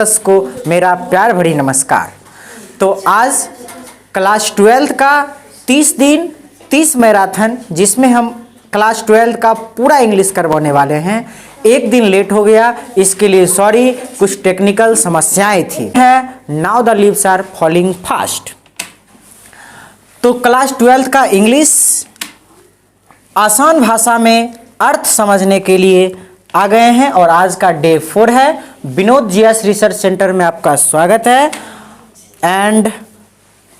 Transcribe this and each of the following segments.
को मेरा प्यार भरी नमस्कार। तो आज क्लास 12 का 30 दिन 30 मैराथन, जिसमें हम क्लास 12 का पूरा इंग्लिश करवाने वाले हैं। एक दिन लेट हो गया, इसके लिए सॉरी, कुछ टेक्निकल समस्याएं थी। है now the leaves are falling fast. तो क्लास 12 का इंग्लिश आसान भाषा में अर्थ समझने के लिए आ गए हैं और आज का डे 4 है। विनोद जीएस रिसर्च सेंटर में आपका स्वागत है। एंड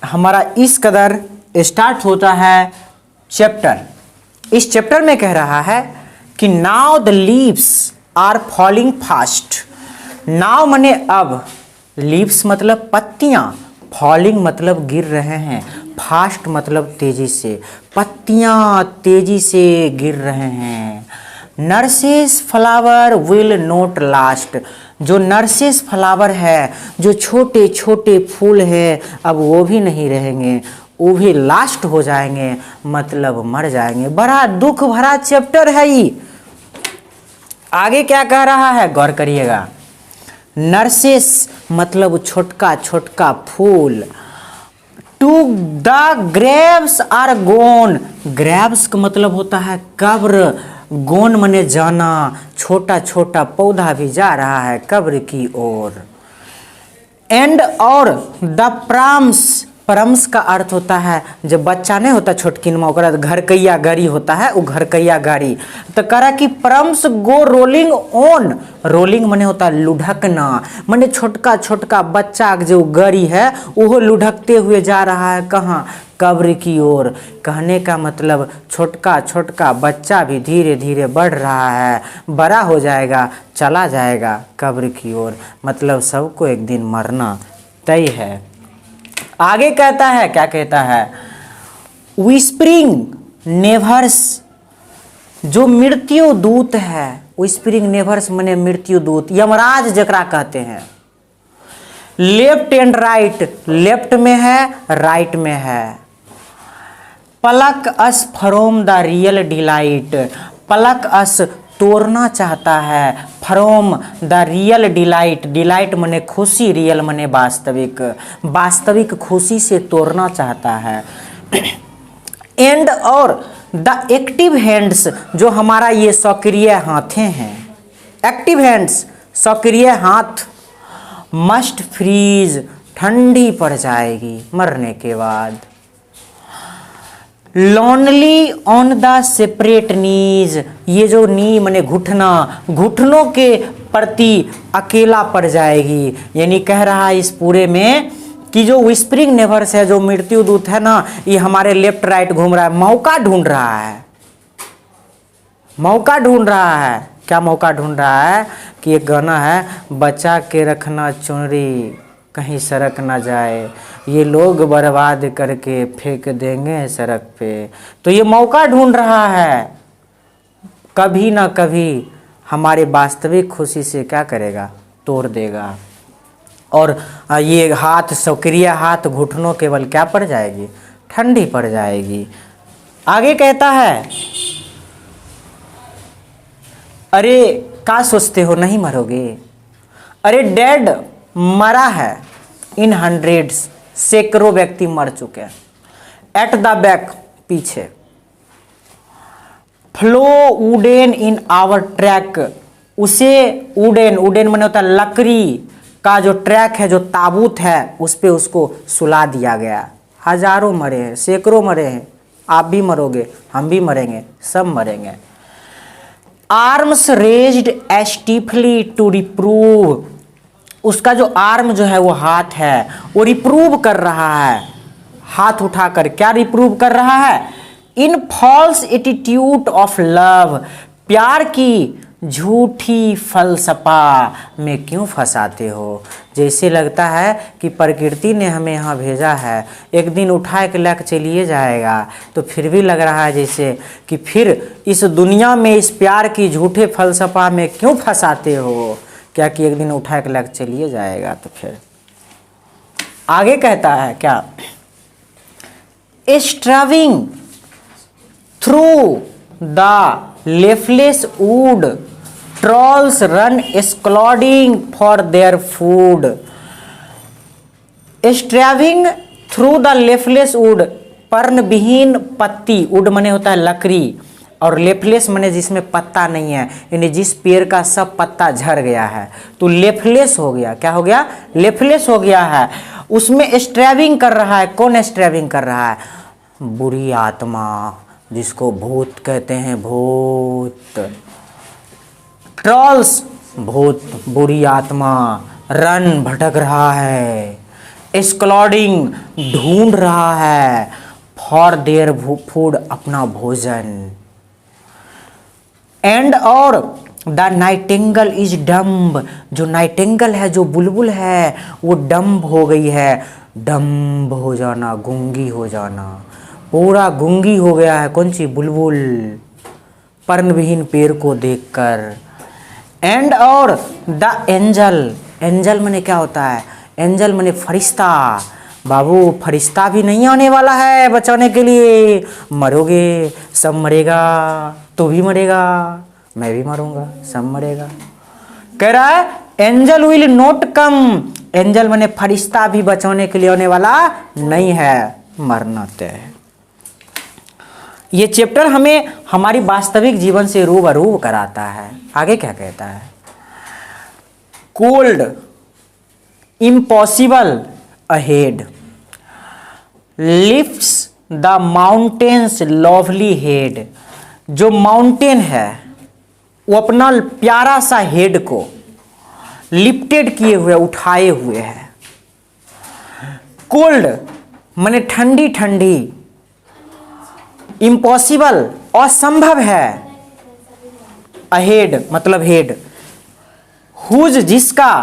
हमारा इस कदर स्टार्ट होता है चैप्टर। इस चैप्टर में कह रहा है कि now the leaves are falling fast. Now मने अब, लीव्स मतलब पत्तियां, फॉलिंग मतलब गिर रहे हैं, फास्ट मतलब तेजी से, पत्तियां तेजी से गिर रहे हैं। Nurses flower will not last. जो नर्सेस फ्लावर है, जो छोटे छोटे फूल है, अब वो भी नहीं रहेंगे, वो भी लास्ट हो जाएंगे, मतलब मर जाएंगे। बड़ा दुख भरा चैप्टर है ये। आगे क्या कह रहा है, गौर करिएगा। नर्सेस मतलब छोटका छोटका फूल। To the graves are gone. Graves का मतलब होता है कब्र, गोन मने जाना, छोटा छोटा पौधा भी जा रहा है कब्र की ओर। एंड और द प्रम्स, प्रम्स का अर्थ होता है जब बच्चा नहीं होता छोटकिन में, ओकरा घर कैया गाड़ी होता है, वो घर कैया गाड़ी। तो कह रहा कि प्रम्स गो रोलिंग ऑन। रोलिंग मने होता है लुढ़कना, मने छोटका छोटका बच्चा जो गाड़ी है वो लुढ़कते हुए जा रहा है कहाँ, कब्र की ओर। कहने का मतलब छोटका छोटका बच्चा भी धीरे धीरे बढ़ रहा है, बड़ा हो जाएगा, चला जाएगा कब्र की ओर, मतलब सबको एक दिन मरना तय है। आगे कहता है, क्या कहता है, विस्परिंग नेवर्स, जो मृत्यु दूत है। विस्परिंग नेवर्स मने मृत्यु दूत, यमराज जकरा कहते हैं। लेफ्ट एंड राइट, लेफ्ट में है, राइट में है। Pluck us from the real delight. Pluck us तोड़ना चाहता है, from the real delight. Delight मने खुशी, रियल मने वास्तविक, वास्तविक खुशी से तोड़ना चाहता है। एंड और द एक्टिव हैंड्स, जो हमारा ये सक्रिय हाथें हैं, एक्टिव हैंड्स सक्रिय हाथ, मस्ट फ्रीज, ठंडी पड़ जाएगी मरने के बाद। लॉनली ऑन द सेपरेट नीज, ये जो नी मने घुटना, घुटनों के प्रति अकेला पड़ जाएगी। यानी कह रहा है इस पूरे में कि जो विस्परिंग नेवर्स है, जो मृत्यु दूत है ना, ये हमारे लेफ्ट राइट घूम रहा है, मौका ढूंढ रहा है, मौका ढूंढ रहा है। क्या मौका ढूंढ रहा है कि एक गाना है, बचा के रखना चुनरी कहीं सड़क ना जाए, ये लोग बर्बाद करके फेंक देंगे सड़क पे। तो ये मौका ढूंढ रहा है, कभी ना कभी हमारे वास्तविक खुशी से क्या करेगा, तोड़ देगा। और ये हाथ, सक्रिय हाथ, घुटनों केवल क्या पड़ जाएगी, ठंडी पड़ जाएगी। आगे कहता है, अरे क्या सोचते हो नहीं मरोगे, अरे डेड मरा है, इन हंड्रेड्स, सैकड़ों व्यक्ति मर चुके हैं। एट द बैक, पीछे। Flow wooden in our track, उसे वुडेन, वुडेन माने होता है लकड़ी का जो ट्रैक है, जो ताबूत है, उस पे उसको सुला दिया गया। हजारों मरे हैं, सैकड़ों मरे हैं, आप भी मरोगे, हम भी मरेंगे, सब मरेंगे। आर्म्स रेज्ड स्टीफली टू रिप्रूव, उसका जो आर्म जो है, वो हाथ है, वो रिप्रूव कर रहा है, हाथ उठाकर क्या रिप्रूव कर रहा है, इन फॉल्स एटीट्यूड ऑफ लव, प्यार की झूठी फलसफा में क्यों फंसाते हो। जैसे लगता है कि प्रकृति ने हमें यहाँ भेजा है, एक दिन उठा के लेकर चलिए जाएगा, तो फिर भी लग रहा है जैसे कि फिर इस दुनिया में इस प्यार की झूठे फलसफा में क्यों फंसाते हो, क्या कि एक दिन उठा के लेकर चलिए जाएगा। तो फिर आगे कहता है क्या, starving through the leafless wood, trolls run scolding for their food, starving through the leafless wood, पर्णविहीन पत्ती, वुड मने होता है लकड़ी, और लेफलेस मने जिसमें पत्ता नहीं है, यानी जिस पेड़ का सब पत्ता झड़ गया है तो लेफलेस हो गया। क्या हो गया? लेफलेस हो गया है। उसमें स्ट्रैविंग कर रहा है। कौन स्ट्रैविंग कर रहा है? बुरी आत्मा, जिसको भूत कहते हैं, भूत। ट्रॉल्स भूत, बुरी आत्मा, रन भटक रहा है, स्क्लॉडिंग ढूंढ रहा है, फॉर देयर फूड अपना भोजन, एंड और द नाइटिंगल इज डम्ब, जो नाइटिंगल है, जो बुलबुल है, वो डम्ब हो गई है। डम्ब हो जाना, गूंगी हो जाना, पूरा गूंगी हो गया है। कौन सी? बुलबुल, पर्णविहीन पेड़ को देखकर। एंड और द एंजल, एंजल मने क्या होता है? एंजल मने फरिश्ता। बाबू फरिश्ता भी नहीं आने वाला है बचाने के लिए, मरोगे, सब मरेगा, तू भी मरेगा, मैं भी मरूंगा, सब मरेगा। कह रहा है angel will not come, angel मने फरिश्ता भी बचाने के लिए आने वाला नहीं है, मरना तय है। ये चैप्टर हमें हमारी वास्तविक जीवन से रूबरू कराता है। आगे क्या कहता है? Cold impossible ahead, lifts the mountains lovely head, जो माउंटेन है वो अपना प्यारा सा हेड को लिफ्टेड किए हुए, उठाए हुए है। कोल्ड माने ठंडी ठंडी, इम्पॉसिबल असंभव है, अहेड मतलब हेड, हुज जिसका,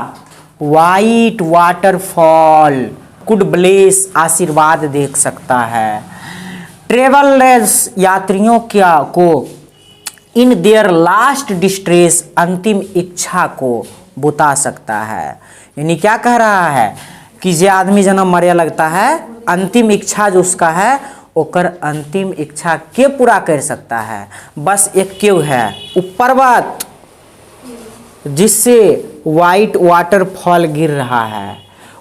वाइट वाटरफॉल कुड ब्लेस आशीर्वाद देख सकता है, ट्रेवलर्स यात्रियों क्या को, इन देयर लास्ट डिस्ट्रेस अंतिम इच्छा को बुता सकता है। यानी क्या कह रहा है कि जे आदमी जना मरे लगता है, अंतिम इच्छा जो उसका है, ओकर अंतिम इच्छा के पूरा कर सकता है? बस एक क्यों है, पर्वत जिससे वाइट वाटरफॉल गिर रहा है।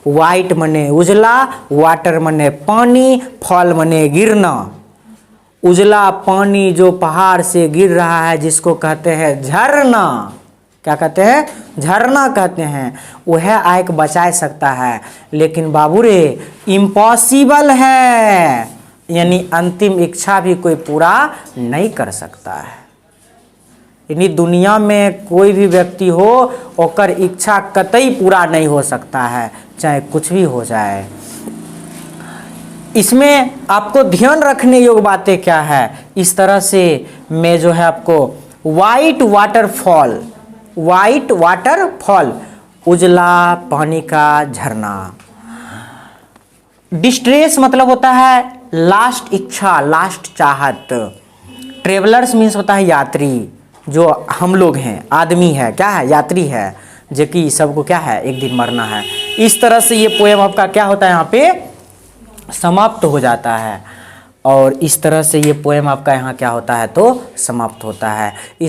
वाइट मने उजला, वाटर मने पानी, फॉल मने गिरना। उजला पानी जो पहाड़ से गिर रहा है, जिसको कहते हैं झरना। क्या कहते हैं? झरना कहते हैं। वह आके बचा सकता है, लेकिन बाबू रे इम्पॉसिबल है, यानी अंतिम इच्छा भी कोई पूरा नहीं कर सकता है। यानी दुनिया में कोई भी व्यक्ति हो, ओकर इच्छा कतई पूरा नहीं हो सकता है, चाहे कुछ भी हो जाए। इसमें आपको ध्यान रखने योग्य बातें क्या है? इस तरह से मैं जो है आपको वाइट वाटरफॉल, वाइट वाटरफॉल, उजला पानी का झरना। डिस्ट्रेस मतलब होता है लास्ट इच्छा, लास्ट चाहत। ट्रेवलर्स मीन्स होता है यात्री, जो हम लोग हैं, आदमी है, क्या है? यात्री है, जो कि सबको क्या है? एक दिन मरना है। इस तरह से ये पोएम आपका क्या होता है? यहाँ पे समाप्त हो जाता है। और इस तरह से ये पोएम आपका यहाँ क्या होता है? तो समाप्त होता है। इस